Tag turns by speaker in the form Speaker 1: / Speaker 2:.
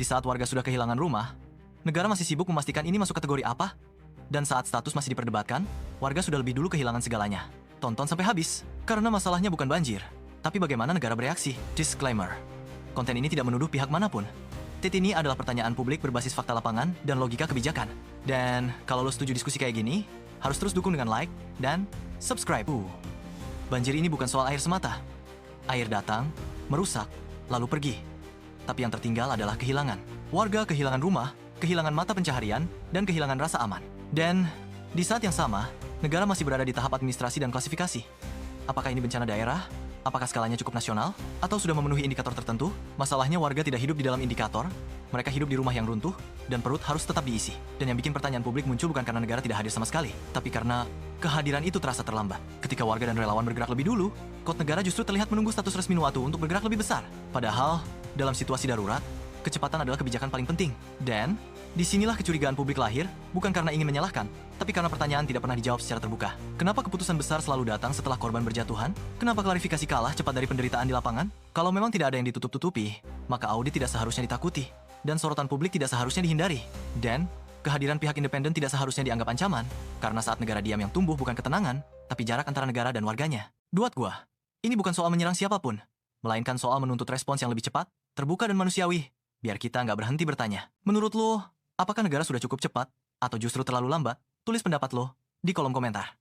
Speaker 1: Di saat warga sudah kehilangan rumah, negara masih sibuk memastikan ini masuk kategori apa. Dan saat status masih diperdebatkan, warga sudah lebih dulu kehilangan segalanya. Tonton sampai habis, karena masalahnya bukan banjir, tapi bagaimana negara bereaksi. Disclaimer, konten ini tidak menuduh pihak manapun. Ini adalah pertanyaan publik berbasis fakta lapangan dan logika kebijakan. Dan kalau lo setuju diskusi kayak gini, harus terus dukung dengan like dan subscribe. Banjir ini bukan soal air semata. Air datang, merusak, lalu pergi. Tapi yang tertinggal adalah kehilangan. Warga kehilangan rumah, kehilangan mata pencaharian, dan kehilangan rasa aman. Dan di saat yang sama, negara masih berada di tahap administrasi dan klasifikasi. Apakah ini bencana daerah? Apakah skalanya cukup nasional? Atau sudah memenuhi indikator tertentu? Masalahnya warga tidak hidup di dalam indikator, mereka hidup di rumah yang runtuh, dan perut harus tetap diisi. Dan yang bikin pertanyaan publik muncul bukan karena negara tidak hadir sama sekali, tapi karena kehadiran itu terasa terlambat. Ketika warga dan relawan bergerak lebih dulu, kod negara justru terlihat menunggu status resmi Nuwatu untuk bergerak lebih besar. Padahal, dalam situasi darurat, kecepatan adalah kebijakan paling penting. Dan disinilah kecurigaan publik lahir, bukan karena ingin menyalahkan, tapi karena pertanyaan tidak pernah dijawab secara terbuka. Kenapa keputusan besar selalu datang setelah korban berjatuhan? Kenapa klarifikasi kalah cepat dari penderitaan di lapangan? Kalau memang tidak ada yang ditutup-tutupi, maka audit tidak seharusnya ditakuti, dan sorotan publik tidak seharusnya dihindari. Dan kehadiran pihak independen tidak seharusnya dianggap ancaman, karena saat negara diam yang tumbuh bukan ketenangan, tapi jarak antara negara dan warganya. Duat gua, ini bukan soal menyerang siapapun, melainkan soal menuntut respons yang lebih cepat, terbuka dan manusiawi, biar kita nggak berhenti bertanya. Menurut lo, apakah negara sudah cukup cepat, atau justru terlalu lambat? Tulis pendapat lo di kolom komentar.